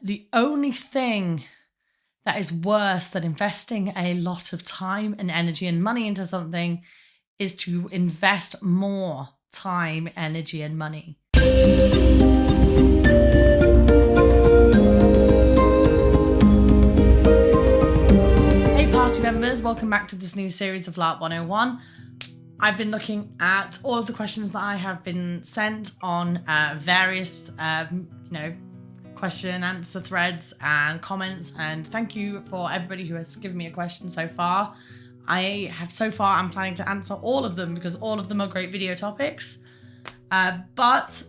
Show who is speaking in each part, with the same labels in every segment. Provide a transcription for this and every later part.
Speaker 1: the only thing that is worse than investing a lot of time and energy and money into something is to invest more time, energy, and money. Hey party members, welcome back to this new series of LARP 101. I've been looking at all of the questions that I have been sent on various, question and answer threads and comments, and thank you for everybody who has given me a question so far. I'm planning to answer all of them because all of them are great video topics. But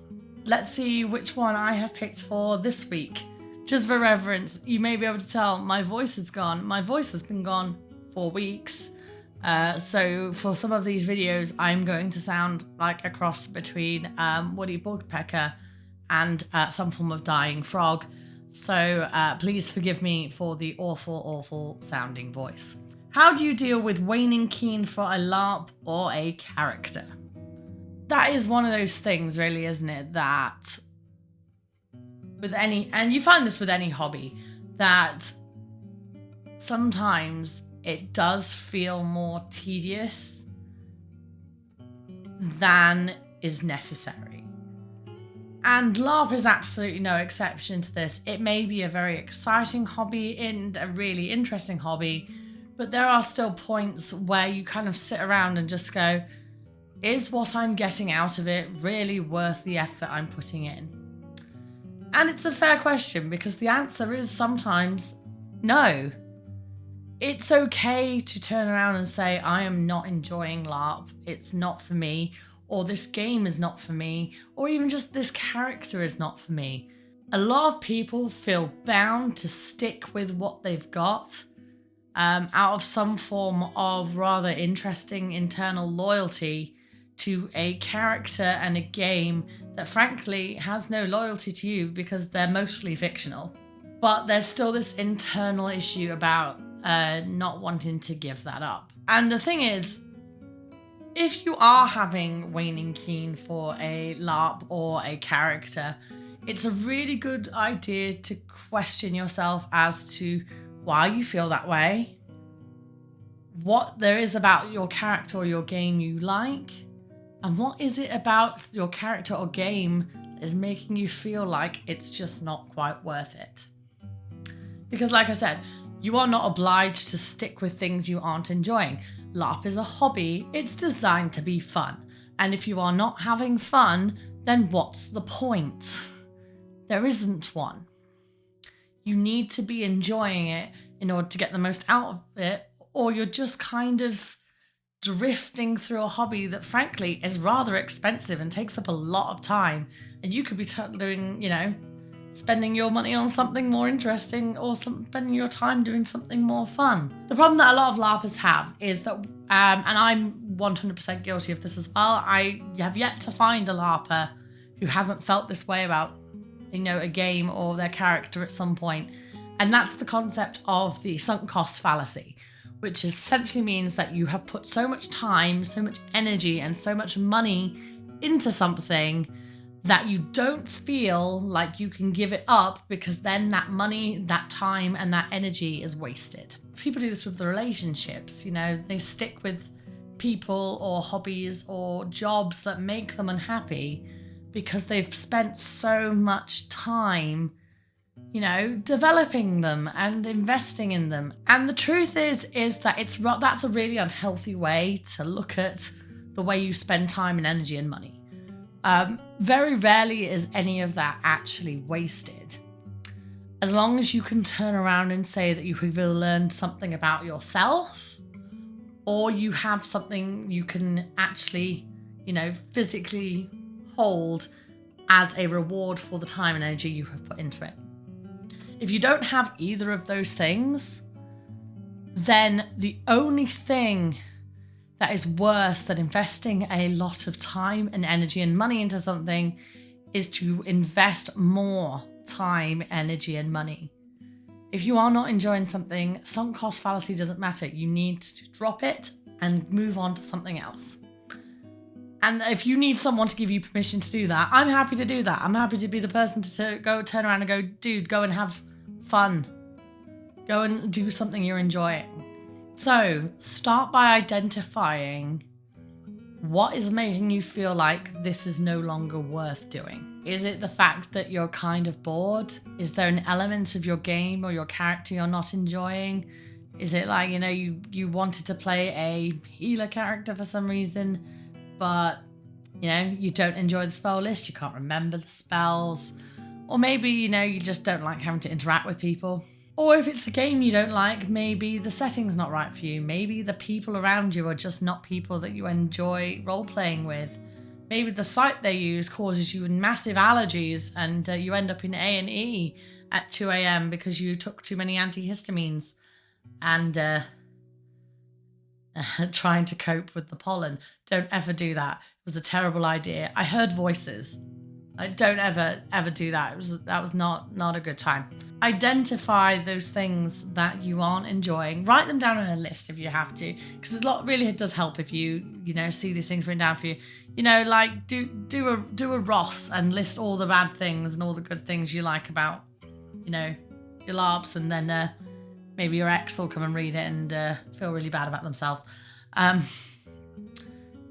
Speaker 1: let's see which one I have picked for this week. Just for reference, you may be able to tell my voice is gone. My voice has been gone for weeks. So for some of these videos, I'm going to sound like a cross between Woody Woodpecker and some form of dying frog. So please forgive me for the awful sounding voice. How do you deal with waning keen for a LARP or a character? That is one of those things, really, isn't it? That with any, and you find this with any hobby, that sometimes it does feel more tedious than is necessary. And LARP is absolutely no exception to this. It may be a very exciting hobby and a really interesting hobby, but there are still points where you kind of sit around and just go, is what I'm getting out of it really worth the effort I'm putting in? And it's a fair question because the answer is sometimes no. It's okay to turn around and say, I am not enjoying LARP. It's not for me. Or this game is not for me, or even just this character is not for me. A lot of people feel bound to stick with what they've got out of some form of rather interesting internal loyalty to a character and a game that frankly has no loyalty to you because they're mostly fictional. But there's still this internal issue about not wanting to give that up. And the thing is, if you are having waning keen for a LARP or a character, it's a really good idea to question yourself as to why you feel that way, what there is about your character or your game you like, and what is it about your character or game that is making you feel like it's just not quite worth it. Because like I said, you are not obliged to stick with things you aren't enjoying. LARP is a hobby, it's designed to be fun. And if you are not having fun, then what's the point? There isn't one. You need to be enjoying it in order to get the most out of it, or you're just kind of drifting through a hobby that frankly is rather expensive and takes up a lot of time. And you could be doing, spending your money on something more interesting or spending your time doing something more fun. The problem that a lot of LARPers have is that, and I'm 100% guilty of this as well, I have yet to find a LARPer who hasn't felt this way about, a game or their character at some point. And that's the concept of the sunk cost fallacy, which essentially means that you have put so much time, so much energy, and so much money into something that you don't feel like you can give it up because then that money, that time, and that energy is wasted. People do this with the relationships, they stick with people or hobbies or jobs that make them unhappy because they've spent so much time, developing them and investing in them. And the truth is that that's a really unhealthy way to look at the way you spend time and energy and money. Very rarely is any of that actually wasted. As long as you can turn around and say that you have either learned something about yourself or you have something you can actually, physically hold as a reward for the time and energy you have put into it. If you don't have either of those things, then the only thing that is worse than investing a lot of time and energy and money into something is to invest more time, energy, and money. If you are not enjoying something, sunk cost fallacy doesn't matter. You need to drop it and move on to something else. And if you need someone to give you permission to do that, I'm happy to do that. I'm happy to be the person to go turn around and go, dude, go and have fun. Go and do something you're enjoying. So start by identifying what is making you feel like this is no longer worth doing. Is it the fact that you're kind of bored? Is there an element of your game or your character you're not enjoying? Is it like, you know, you wanted to play a healer character for some reason, but, you know, you don't enjoy the spell list, you can't remember the spells, or maybe, you know, you just don't like having to interact with people. Or if it's a game you don't like, maybe the setting's not right for you. Maybe the people around you are just not people that you enjoy role-playing with. Maybe the site they use causes you massive allergies and you end up in A&E at 2 a.m. because you took too many antihistamines and trying to cope with the pollen. Don't ever do that. It was a terrible idea. I heard voices. Don't ever do that. That was not a good time. Identify those things that you aren't enjoying. Write them down on a list if you have to, because it really does help if you know, see these things written down for you. You know, like do a Ross and list all the bad things and all the good things you like about, you know, your LARPs, and then maybe your ex will come and read it and feel really bad about themselves.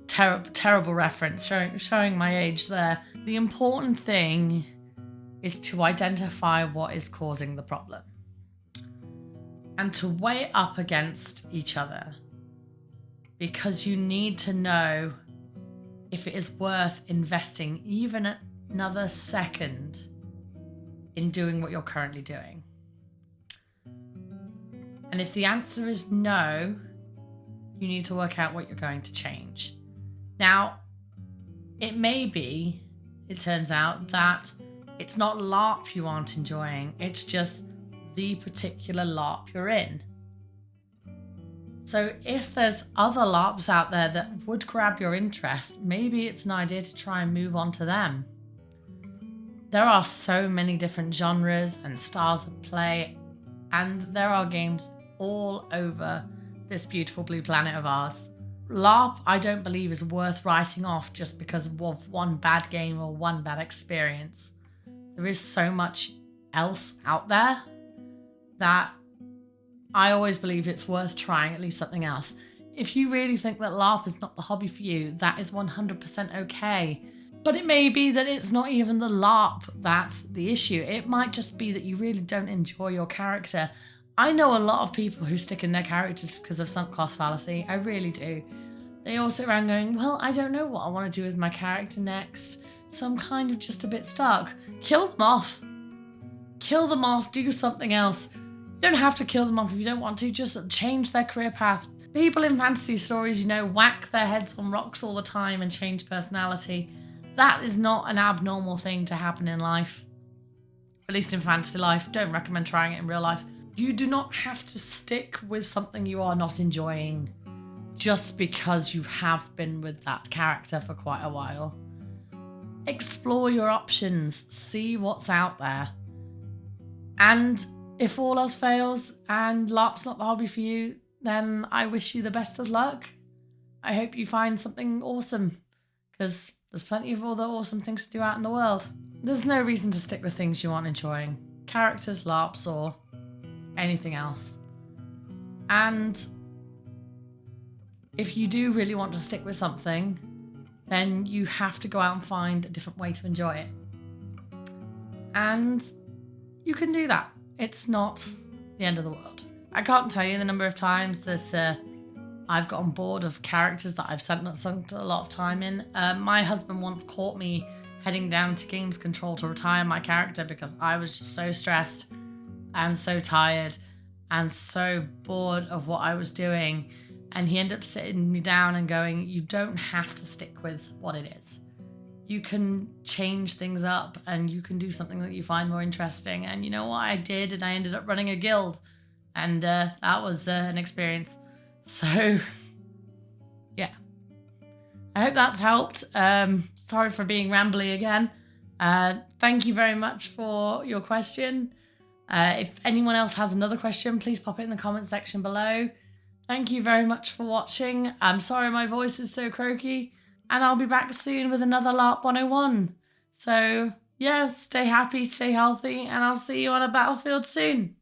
Speaker 1: Terrible reference, showing my age there. The important thing is to identify what is causing the problem and to weigh it up against each other, because you need to know if it is worth investing even another second in doing what you're currently doing. And if the answer is no, you need to work out what you're going to change. Now, it turns out that it's not LARP you aren't enjoying, it's just the particular LARP you're in. So if there's other LARPs out there that would grab your interest, maybe it's an idea to try and move on to them. There are so many different genres and styles of play, and there are games all over this beautiful blue planet of ours. LARP, I don't believe, is worth writing off just because of one bad game or one bad experience. There is so much else out there that I always believe it's worth trying at least something else. If you really think that LARP is not the hobby for you, that is 100% okay. But it may be that it's not even the LARP that's the issue. It might just be that you really don't enjoy your character. I know a lot of people who stick in their characters because of sunk cost fallacy. I really do. They all sit around going, well, I don't know what I want to do with my character next, so I'm kind of just a bit stuck. Kill them off. Kill them off. Do something else. You don't have to kill them off if you don't want to. Just change their career path. People in fantasy stories, you know, whack their heads on rocks all the time and change personality. That is not an abnormal thing to happen in life. At least in fantasy life. Don't recommend trying it in real life. You do not have to stick with something you are not enjoying just because you have been with that character for quite a while. Explore your options. See what's out there. And if all else fails and LARP's not the hobby for you, then I wish you the best of luck. I hope you find something awesome, because there's plenty of other awesome things to do out in the world. There's no reason to stick with things you aren't enjoying. Characters, LARPs, or anything else. And if you do really want to stick with something, then you have to go out and find a different way to enjoy it. And you can do that. It's not the end of the world. I can't tell you the number of times that I've gotten bored of characters that I've sunk a lot of time in. My husband once caught me heading down to Games Control to retire my character because I was just so stressed and so tired and so bored of what I was doing. And he ended up sitting me down and going, you don't have to stick with what it is. You can change things up and you can do something that you find more interesting. And you know what I did? And I ended up running a guild. And that was an experience. So, yeah. I hope that's helped. Sorry for being rambly again. Thank you very much for your question. If anyone else has another question, please pop it in the comment section below. Thank you very much for watching. I'm sorry my voice is so croaky. And I'll be back soon with another LARP 101. So, yeah, stay happy, stay healthy, and I'll see you on a battlefield soon.